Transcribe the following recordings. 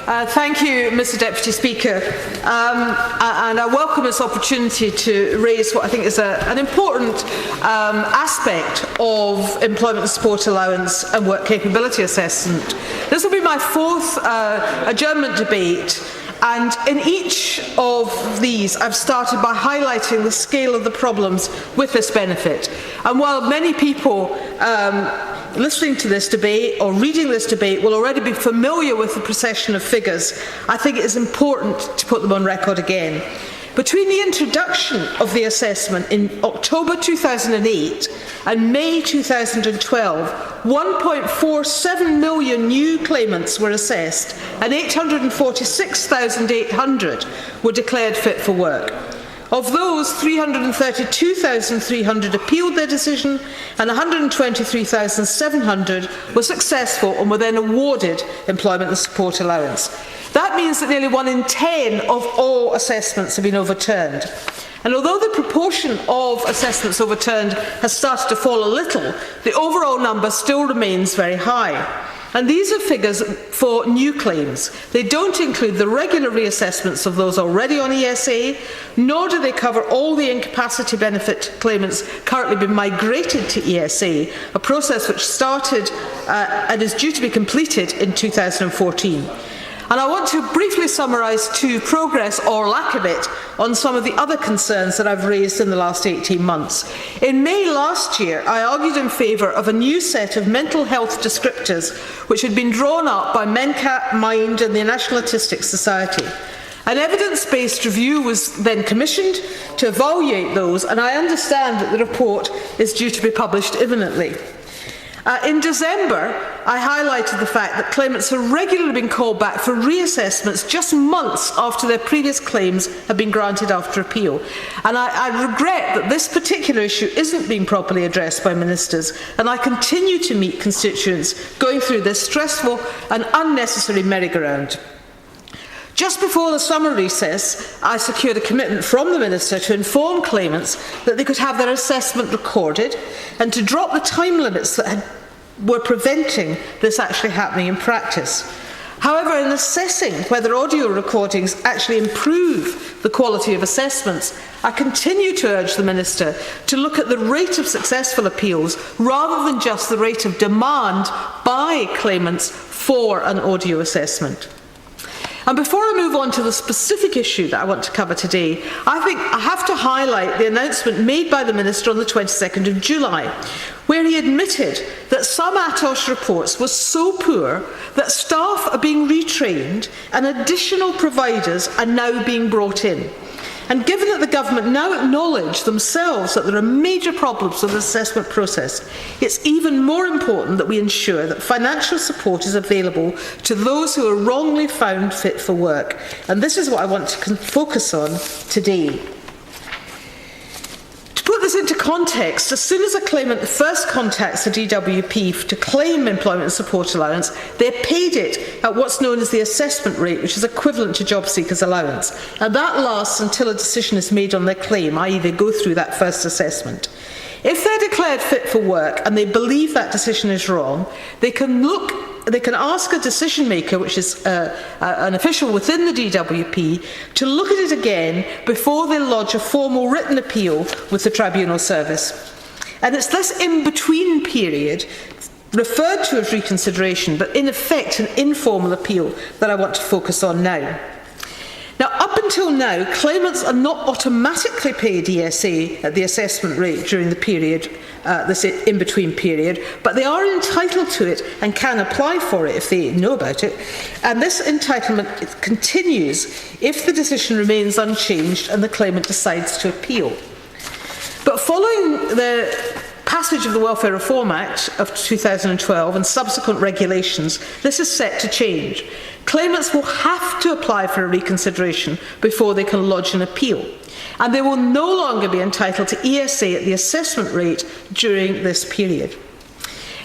Thank you, Mr Deputy Speaker, and I welcome this opportunity to raise what I think is an important aspect of employment and support allowance and work capability assessment. This will be my fourth adjournment debate, and in each of these I've started by highlighting the scale of the problems with this benefit. And while many people listening to this debate or reading this debate will already be familiar with the procession of figures, I think it is important to put them on record again. Between the introduction of the assessment in October 2008 and May 2012, 1.47 million new claimants were assessed and 846,800 were declared fit for work. Of those, 332,300 appealed their decision and 123,700 were successful and were then awarded employment and support allowance. That means that nearly 1 in 10 of all assessments have been overturned. And although the proportion of assessments overturned has started to fall a little, the overall number still remains very high. And these are figures for new claims. They don't include the regular reassessments of those already on ESA, nor do they cover all the incapacity benefit claimants currently being migrated to ESA, a process which started and is due to be completed in 2014. And I want to briefly summarise to progress or lack of it on some of the other concerns that I've raised in the last 18 months. In May last year, I argued in favour of a new set of mental health descriptors which had been drawn up by MenCat, Mind and the National Autistic Society. An evidence-based review was then commissioned to evaluate those, and I understand that the report is due to be published imminently. In December, I highlighted the fact that claimants have regularly been called back for reassessments just months after their previous claims have been granted after appeal. And I regret that this particular issue isn't being properly addressed by ministers, and I continue to meet constituents going through this stressful and unnecessary merry-go-round. Just before the summer recess, I secured a commitment from the Minister to inform claimants that they could have their assessment recorded and to drop the time limits that were preventing this actually happening in practice. However, in assessing whether audio recordings actually improve the quality of assessments, I continue to urge the Minister to look at the rate of successful appeals rather than just the rate of demand by claimants for an audio assessment. And before I move on to the specific issue that I want to cover today, I think I have to highlight the announcement made by the Minister on the 22nd of July, where he admitted that some ATOS reports were so poor that staff are being retrained and additional providers are now being brought in. And given that the government now acknowledge themselves that there are major problems with the assessment process, it's even more important that we ensure that financial support is available to those who are wrongly found fit for work. And this is what I want to focus on today. To put this into context, as soon as a claimant first contacts the DWP to claim employment and support allowance, they're paid it at what's known as the assessment rate, which is equivalent to job seekers allowance. And that lasts until a decision is made on their claim, i.e. they go through that first assessment. If they're declared fit for work and they believe that decision is wrong, they can ask a decision maker, which is an official within the DWP, to look at it again before they lodge a formal written appeal with the tribunal service. And it's this in-between period, referred to as reconsideration, but in effect an informal appeal, that I want to focus on now. Now, up until now, claimants are not automatically paid ESA at the assessment rate during the period, this in-between period, but they are entitled to it and can apply for it if they know about it. And this entitlement continues if the decision remains unchanged and the claimant decides to appeal. But following the passage of the Welfare Reform Act of 2012 and subsequent regulations, this is set to change. Claimants will have to apply for a reconsideration before they can lodge an appeal, and they will no longer be entitled to ESA at the assessment rate during this period.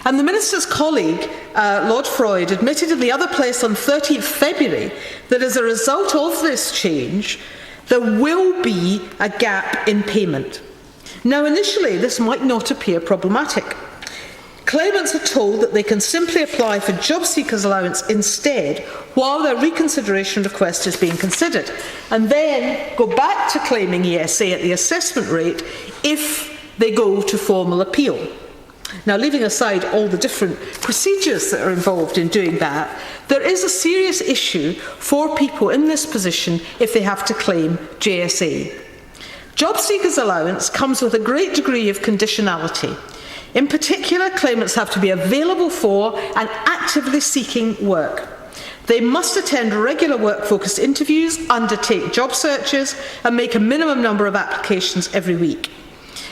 And the Minister's colleague, Lord Freud, admitted in the other place on 13th February that as a result of this change, there will be a gap in payment. Now, initially, this might not appear problematic. Claimants are told that they can simply apply for job seekers allowance instead while their reconsideration request is being considered, and then go back to claiming ESA at the assessment rate if they go to formal appeal. Now, leaving aside all the different procedures that are involved in doing that, there is a serious issue for people in this position if they have to claim JSA. Job seekers allowance comes with a great degree of conditionality. In particular, claimants have to be available for and actively seeking work. They must attend regular work-focused interviews, undertake job searches, and make a minimum number of applications every week.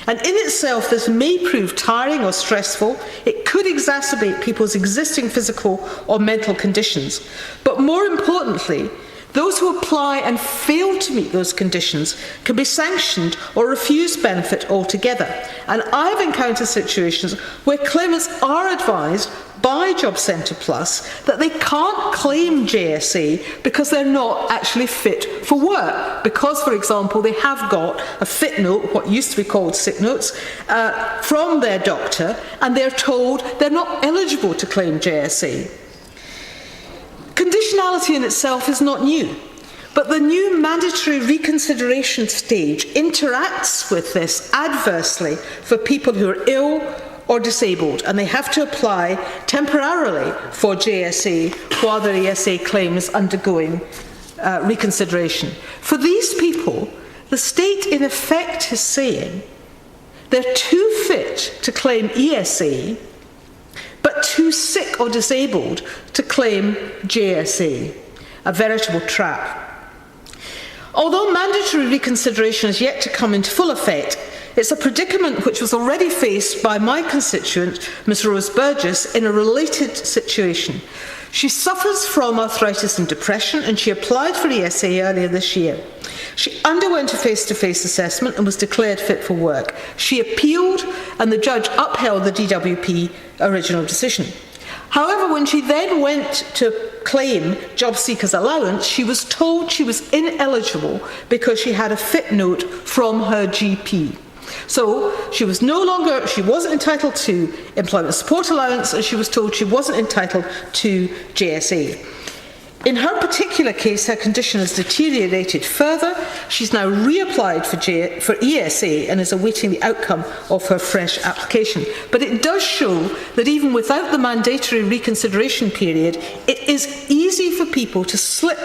And in itself, this may prove tiring or stressful. It could exacerbate people's existing physical or mental conditions. But more importantly, those who apply and fail to meet those conditions can be sanctioned or refuse benefit altogether. And I've encountered situations where claimants are advised by Job Centre Plus that they can't claim JSA because they're not actually fit for work. Because, for example, they have got a fit note, what used to be called sick notes, from their doctor, and they're told they're not eligible to claim JSA. Conditionality in itself is not new, but the new mandatory reconsideration stage interacts with this adversely for people who are ill or disabled, and they have to apply temporarily for JSA while their ESA claim is undergoing reconsideration. For these people, the state in effect is saying they're too fit to claim ESA, but too sick or disabled to claim JSA, a veritable trap. Although mandatory reconsideration is yet to come into full effect, it's a predicament which was already faced by my constituent, Ms Rose Burgess, in a related situation. She suffers from arthritis and depression, and she applied for ESA earlier this year. She underwent a face-to-face assessment and was declared fit for work. She appealed, and the judge upheld the DWP original decision. However, when she then went to claim job seekers allowance, she was told she was ineligible because she had a fit note from her GP. So she wasn't entitled to employment support allowance, and she was told she wasn't entitled to JSA. In her particular case, her condition has deteriorated further. She's now reapplied for ESA and is awaiting the outcome of her fresh application. But it does show that even without the mandatory reconsideration period, it is easy for people to slip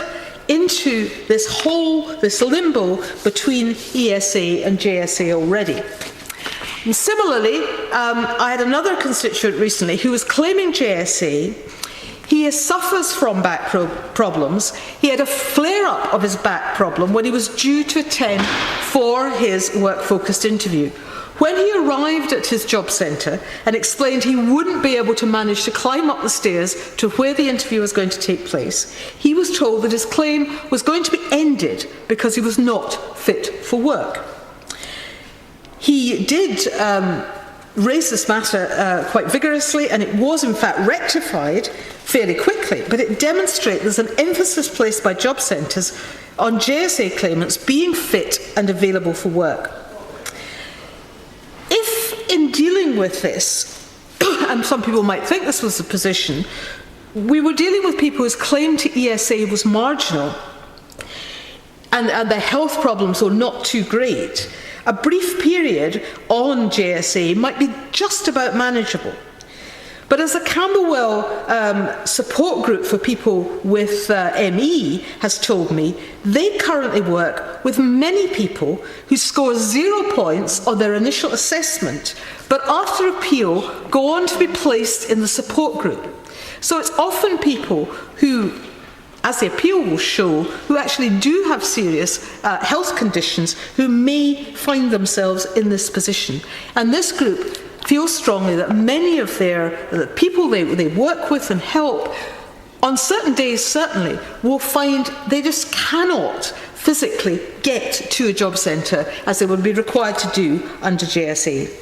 into this limbo between ESA and JSA already. And similarly, I had another constituent recently who was claiming JSA. He suffers from back problems. He had a flare-up of his back problem when he was due to attend for his work-focused interview. When he arrived at his job centre and explained he wouldn't be able to manage to climb up the stairs to where the interview was going to take place, he was told that his claim was going to be ended because he was not fit for work. He did raise this matter quite vigorously, and it was in fact rectified fairly quickly, but it demonstrates there's an emphasis placed by job centres on JSA claimants being fit and available for work. If in dealing with this, and some people might think this was the position, we were dealing with people whose claim to ESA was marginal and their health problems were not too great, a brief period on JSA might be just about manageable. But as the Camberwell support group for people with ME has told me, they currently work with many people who score 0 points on their initial assessment, but after appeal go on to be placed in the support group. So it's often people who, as the appeal will show, who actually do have serious health conditions who may find themselves in this position. And this group feels strongly that many of the people they work with and help, on certain days certainly, will find they just cannot physically get to a job centre as they would be required to do under JSA.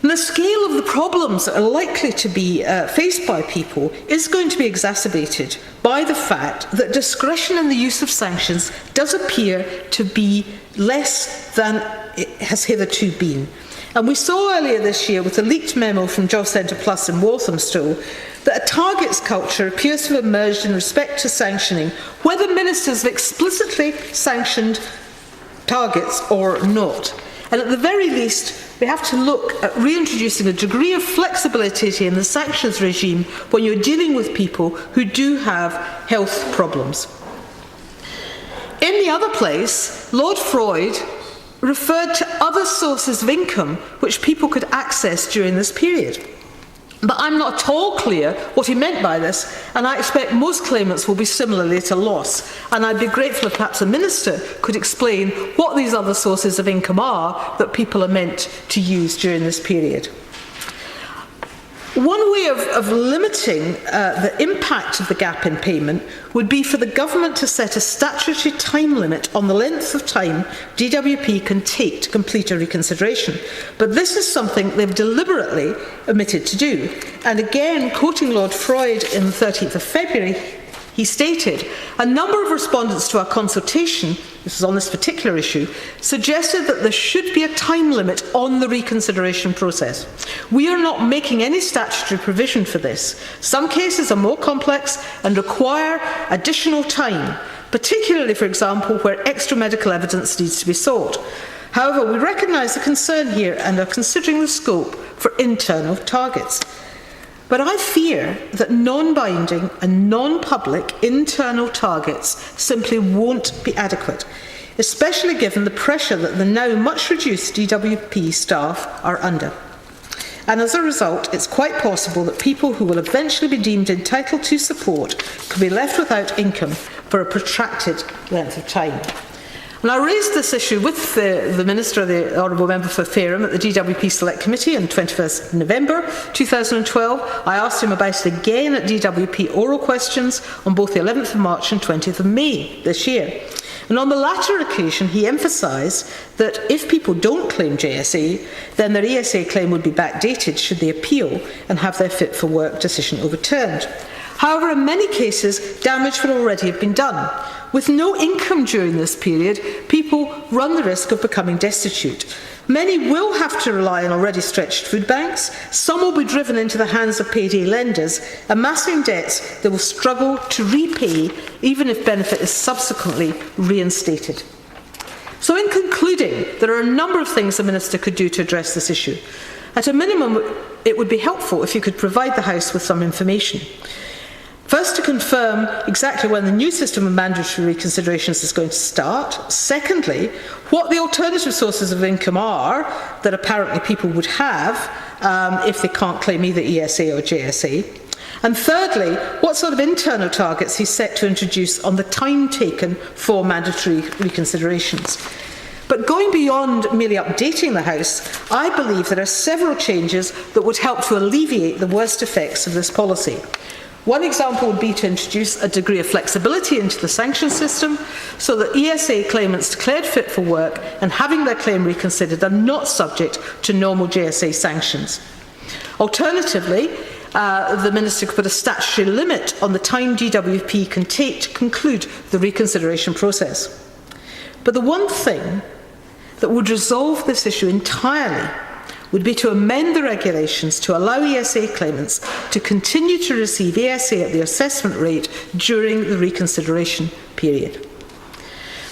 And the scale of the problems that are likely to be faced by people is going to be exacerbated by the fact that discretion in the use of sanctions does appear to be less than it has hitherto been. And we saw earlier this year with a leaked memo from Job Centre Plus in Walthamstow that a targets culture appears to have emerged in respect to sanctioning, whether ministers have explicitly sanctioned targets or not. And at the very least, we have to look at reintroducing a degree of flexibility in the sanctions regime when you're dealing with people who do have health problems. In the other place, Lord Freud referred to other sources of income which people could access during this period. But I'm not at all clear what he meant by this, and I expect most claimants will be similarly at a loss. And I'd be grateful if perhaps a minister could explain what these other sources of income are that people are meant to use during this period. One way of limiting the impact of the gap in payment would be for the government to set a statutory time limit on the length of time DWP can take to complete a reconsideration. But this is something they've deliberately omitted to do. And again, quoting Lord Freud in the 13th of February, he stated, a number of respondents to our consultation, this is on this particular issue, suggested that there should be a time limit on the reconsideration process. We are not making any statutory provision for this. Some cases are more complex and require additional time, particularly, for example, where extra medical evidence needs to be sought. However, we recognise the concern here and are considering the scope for internal targets. But I fear that non-binding and non-public internal targets simply won't be adequate, especially given the pressure that the now much reduced DWP staff are under. And as a result, it's quite possible that people who will eventually be deemed entitled to support could be left without income for a protracted length of time. And I raised this issue with the Minister, the Honourable Member for Fareham, at the DWP Select Committee on 21st November 2012. I asked him about it again at DWP oral questions on both the 11th of March and 20th of May this year. And on the latter occasion, he emphasised that if people don't claim JSA, then their ESA claim would be backdated should they appeal and have their fit for work decision overturned. However, in many cases, damage would already have been done. With no income during this period, people run the risk of becoming destitute. Many will have to rely on already stretched food banks. Some will be driven into the hands of payday lenders, amassing debts they will struggle to repay, even if benefit is subsequently reinstated. So in concluding, there are a number of things the Minister could do to address this issue. At a minimum, it would be helpful if you could provide the House with some information. First, to confirm exactly when the new system of mandatory reconsiderations is going to start. Secondly, what the alternative sources of income are that apparently people would have if they can't claim either ESA or JSA. And thirdly, what sort of internal targets he's set to introduce on the time taken for mandatory reconsiderations. But going beyond merely updating the House, I believe there are several changes that would help to alleviate the worst effects of this policy. One example would be to introduce a degree of flexibility into the sanction system so that ESA claimants declared fit for work and having their claim reconsidered are not subject to normal JSA sanctions. Alternatively, the Minister could put a statutory limit on the time DWP can take to conclude the reconsideration process. But the one thing that would resolve this issue entirely would be to amend the regulations to allow ESA claimants to continue to receive ESA at the assessment rate during the reconsideration period.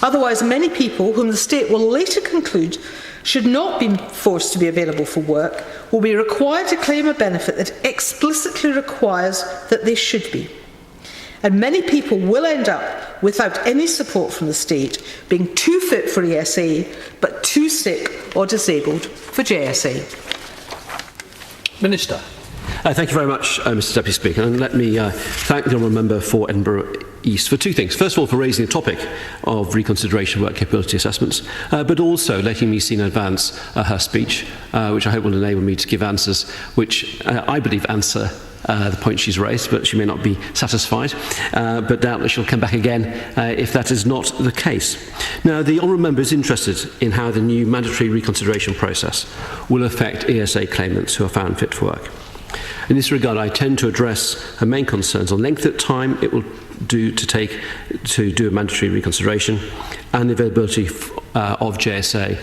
Otherwise, many people whom the state will later conclude should not be forced to be available for work will be required to claim a benefit that explicitly requires that they should be. And many people will end up without any support from the state, being too fit for ESA, but too sick or disabled for JSA. Minister. Thank you very much, Mr Deputy Speaker, and let me thank the Honourable Member for Edinburgh East for two things. First of all, for raising the topic of reconsideration work capability assessments, but also letting me see in advance her speech, which I hope will enable me to give answers which I believe answer the point she's raised, but she may not be satisfied, but doubtless she'll come back again if that is not the case. Now, the Honourable Member is interested in how the new mandatory reconsideration process will affect ESA claimants who are found fit for work. In this regard, I tend to address her main concerns on length of time it will do to do a mandatory reconsideration and the availability of JSA